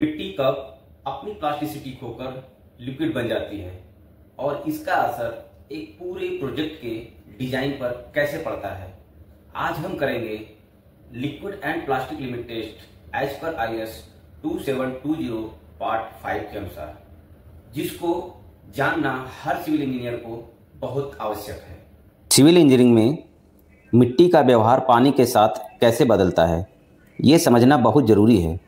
मिट्टी कब अपनी प्लास्टिसिटी खोकर लिक्विड बन जाती है और इसका असर एक पूरे प्रोजेक्ट के डिजाइन पर कैसे पड़ता है, आज हम करेंगे liquid and plastic limit test as per IS 2720 part 5 के अनुसार, जिसको जानना हर सिविल इंजीनियर को बहुत आवश्यक है। सिविल इंजीनियरिंग में मिट्टी का व्यवहार पानी के साथ कैसे बदलता है, ये समझना बहुत ज़रूरी है।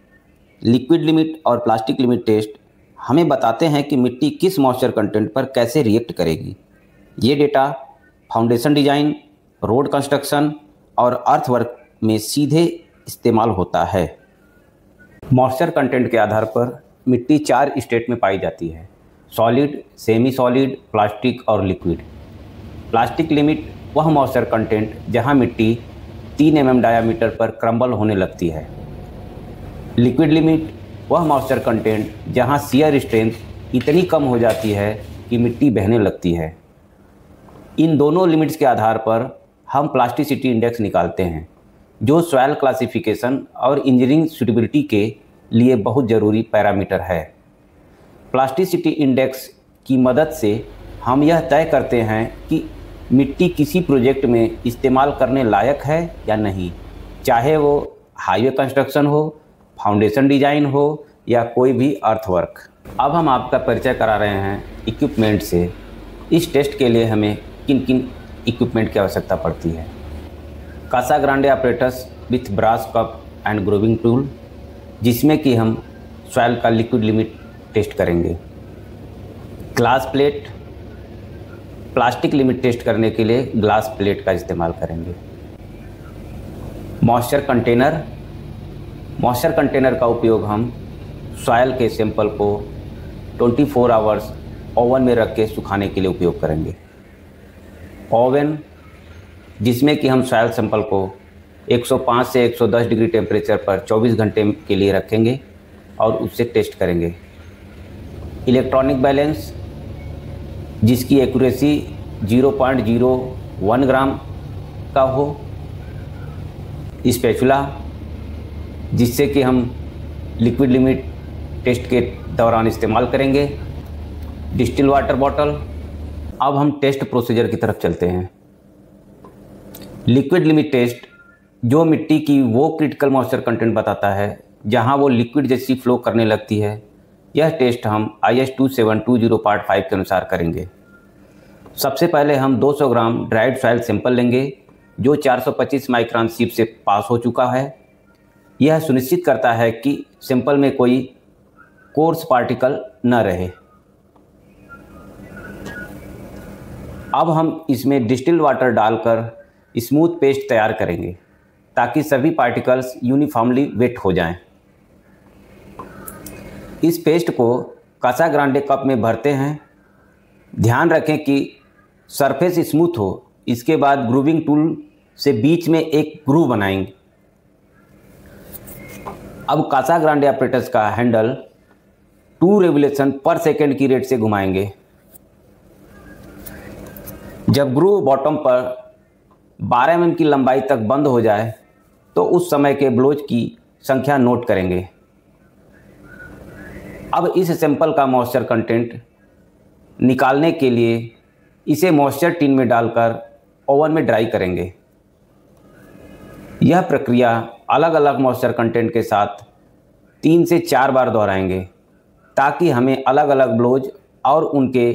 लिक्विड लिमिट और प्लास्टिक लिमिट टेस्ट हमें बताते हैं कि मिट्टी किस मॉइस्चर कंटेंट पर कैसे रिएक्ट करेगी। ये data foundation design, road construction और अर्थवर्क में सीधे इस्तेमाल होता है। मॉइस्चर कंटेंट के आधार पर मिट्टी 4 स्टेट में पाई जाती है: सॉलिड, सेमी सॉलिड, प्लास्टिक और लिक्विड। प्लास्टिक लिमिट वह मॉइस्चर कंटेंट जहां मिट्टी 3 mm डायामीटर पर क्रम्बल होने लगती है। लिक्विड लिमिट वह मॉइस्चर कंटेंट जहां शियर स्ट्रेंथ इतनी कम हो जाती है कि मिट्टी बहने लगती है। इन दोनों लिमिट्स के आधार पर हम प्लास्टिसिटी इंडेक्स निकालते हैं, जो सॉइल क्लासिफिकेशन और इंजीनियरिंग सूटेबिलिटी के लिए बहुत ज़रूरी पैरामीटर है। प्लास्टिसिटी इंडेक्स की मदद से हम यह तय करते हैं कि मिट्टी किसी प्रोजेक्ट में इस्तेमाल करने लायक है या नहीं, चाहे वो हाईवे कंस्ट्रक्शन हो, फाउंडेशन डिजाइन हो या कोई भी अर्थवर्क। अब हम आपका परिचय करा रहे हैं इक्विपमेंट से। इस टेस्ट के लिए हमें किन किन इक्विपमेंट की आवश्यकता पड़ती है: Casagrande apparatus with brass cup and grooving tool, जिसमें कि हम सॉइल का लिक्विड लिमिट टेस्ट करेंगे। Glass plate, plastic limit test करने के लिए ग्लास प्लेट का इस्तेमाल करेंगे। मॉइस्चर कंटेनर, मॉइस्चर कंटेनर का उपयोग हम सॉइल के सैंपल को 24 आवर्स ओवन में रख के सुखाने के लिए उपयोग करेंगे। ओवन, जिसमें कि हम सॉइल सैंपल को 105 से 110 डिग्री टेम्परेचर पर 24 घंटे के लिए रखेंगे और उससे टेस्ट करेंगे। इलेक्ट्रॉनिक बैलेंस, जिसकी एक्यूरेसी 0.01 ग्राम का हो। स्पैचुला, जिससे कि हम लिक्विड लिमिट टेस्ट के दौरान इस्तेमाल करेंगे। Distil water bottle. अब हम टेस्ट प्रोसीजर की तरफ चलते हैं। लिक्विड लिमिट टेस्ट जो मिट्टी की वो क्रिटिकल मॉइस्चर कंटेंट बताता है जहां वो लिक्विड जैसी फ्लो करने लगती है। यह टेस्ट हम IS 2720 पार्ट 5 के अनुसार करेंगे। सबसे पहले हम 200 ग्राम ड्राइड सॉइल सैंपल लेंगे जो 425 माइक्रोन सीप से पास हो चुका है। यह सुनिश्चित करता है कि सैंपल में कोई कोर्स पार्टिकल न रहे। अब हम इसमें डिस्टिल्ड वाटर डालकर स्मूथ पेस्ट तैयार करेंगे ताकि सभी पार्टिकल्स यूनिफॉर्मली वेट हो जाएं। इस पेस्ट को कासा ग्रांडे कप में भरते हैं। ध्यान रखें कि सरफेस स्मूथ हो। इसके बाद ग्रूविंग टूल से बीच में एक ग्रूव बनाएंगे। अब कासा ग्रांडे ऑपरेटस का हैंडल 2 रेवोल्यूशन पर सेकेंड की रेट से घुमाएंगे। जब ग्रूव बॉटम पर 12 mm की लंबाई तक बंद हो जाए तो उस समय के ब्लोज की संख्या नोट करेंगे। अब इस सैंपल का मॉइस्चर कंटेंट निकालने के लिए इसे मॉइस्चर टिन में डालकर ओवन में ड्राई करेंगे। यह प्रक्रिया अलग अलग मॉइस्चर कंटेंट के साथ 3 से 4 बार दोहराएंगे ताकि हमें अलग अलग ब्लोज और उनके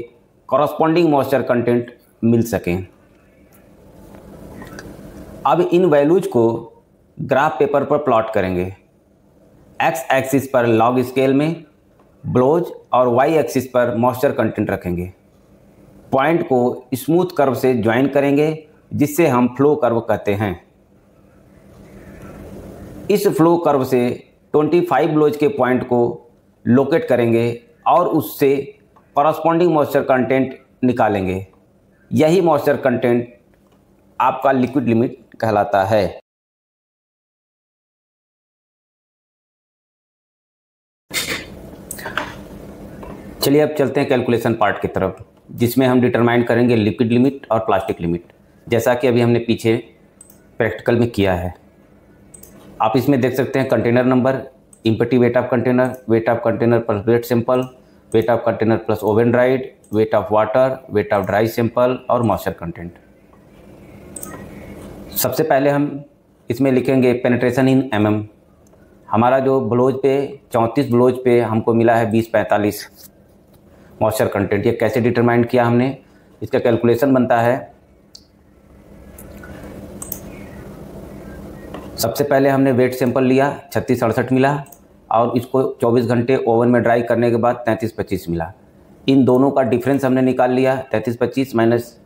कॉरस्पॉन्डिंग मॉइस्चर कंटेंट मिल सकें। अब इन वैल्यूज को ग्राफ पेपर पर प्लॉट करेंगे। X एक्सिस पर लॉग स्केल में ब्लोज और Y एक्सिस पर मॉइस्चर कंटेंट रखेंगे। पॉइंट को स्मूथ कर्व से ज्वाइन करेंगे, जिससे हम फ्लो कर्व कहते हैं। इस फ्लो कर्व से 25 ब्लोज के पॉइंट को लोकेट करेंगे और उससे कॉरस्पॉन्डिंग मॉइस्चर कंटेंट निकालेंगे। यही मॉइस्चर कंटेंट आपका लिक्विड लिमिट कहलाता है। चलिए अब चलते हैं कैलकुलेशन पार्ट की तरफ, जिसमें हम डिटरमाइन करेंगे लिक्विड लिमिट और प्लास्टिक लिमिट, जैसा कि अभी हमने पीछे प्रैक्टिकल में किया है। आप इसमें देख सकते हैं container number, empty weight of container plus weight sample, weight of container plus oven dried, weight of water, weight of dry sample और मॉइस्चर कंटेंट। सबसे पहले हम इसमें लिखेंगे पेनिट्रेशन इन mm। हमारा जो ब्लोज पे 34 ब्लोज पे हमको मिला है 20-45 मॉइस्चर कंटेंट। ये कैसे डिटरमाइन किया हमने, इसका कैलकुलेशन बनता है। सबसे पहले हमने वेट सैंपल लिया 36-68 मिला और इसको 24 घंटे ओवन में ड्राई करने के बाद 33-25 मिला। इन दोनों का डिफरेंस हमने निकाल लिया, 33-25 माइनस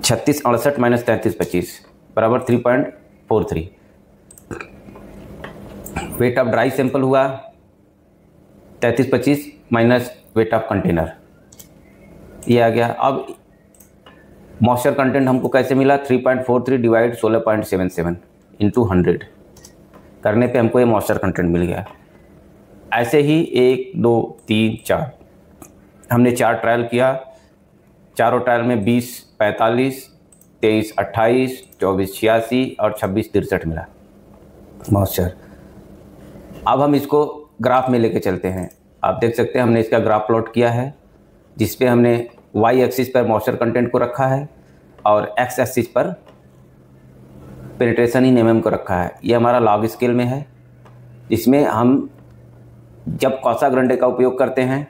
36-68 माइनस 33-25 बराबर 3.43। वेट ऑफ ड्राई सैंपल हुआ 33-25 माइनस वेट ऑफ कंटेनर, ये आ गया। अब मॉइस्चर कंटेंट हमको कैसे मिला, 3.43 डिवाइड 16.77 इंटू 100 करने पे हमको ये मॉइस्चर कंटेंट मिल गया। ऐसे ही 1, 2, 3, 4 हमने 4 ट्रायल किया। चारों ट्रायल में 20, 45, 23, 28, 24, 86 और 26, 63 मिला मॉइस्चर। अब हम इसको ग्राफ में लेके चलते हैं। आप देख सकते हैं हमने इसका ग्राफ प्लॉट किया है, जिसपे हमने वाई एक्सिस पर मॉइस्चर कंटेंट को रखा है और एक्स एक्सिस पर पेनिट्रेशन इन mm को रखा है। ये हमारा लॉग स्केल में है। इसमें हम जब कॉसा ग्रंडे का उपयोग करते हैं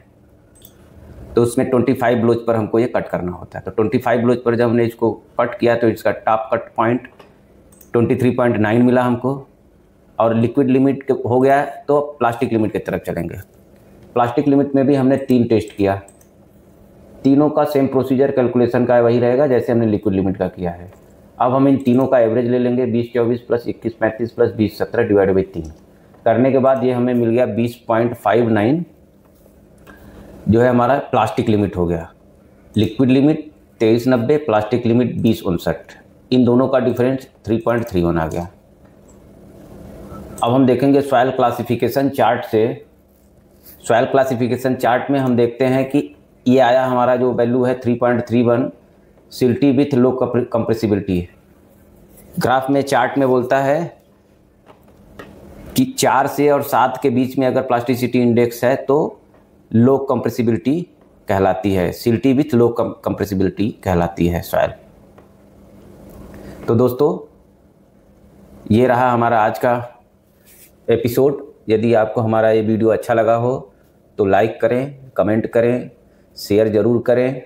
तो उसमें 25 ब्लोज पर हमको ये कट करना होता है। तो 25 ब्लोज पर जब हमने इसको कट किया तो इसका टॉप कट पॉइंट 23.9 मिला हमको और लिक्विड लिमिट हो गया। तो प्लास्टिक लिमिट की तरफ चलेंगे। प्लास्टिक लिमिट में भी हमने 3 टेस्ट किया, तीनों का सेम प्रोसीजर कैलकुलेशन का वही रहेगा जैसे हमने लिक्विड लिमिट का किया है। अब हम इन तीनों का एवरेज ले लेंगे, 20-24 प्लस 21-35 प्लस 20-17 डिवाइड बाई 3 करने के बाद ये हमें मिल गया 20.59 जो है हमारा प्लास्टिक लिमिट हो गया। लिक्विड लिमिट 2390, प्लास्टिक लिमिट 2059, इन दोनों का डिफरेंस 3.31 आ गया। अब हम देखेंगे सॉइल क्लासिफिकेशन चार्ट से। सॉइल क्लासिफिकेशन चार्ट में हम देखते हैं कि ये आया हमारा जो वैल्यू है 3.31 silty with low compressibility. Graph में चार्ट में बोलता है कि 4 से और 7 के बीच में अगर प्लास्टिसिटी इंडेक्स है तो लो कंप्रेसिबिलिटी कहलाती है, सिल्टी विथ लो कंप्रेसिबिलिटी कहलाती है सॉइल। तो दोस्तों ये रहा हमारा आज का एपिसोड। यदि आपको हमारा ये वीडियो अच्छा लगा हो तो लाइक करें, कमेंट करें, शेयर ज़रूर करें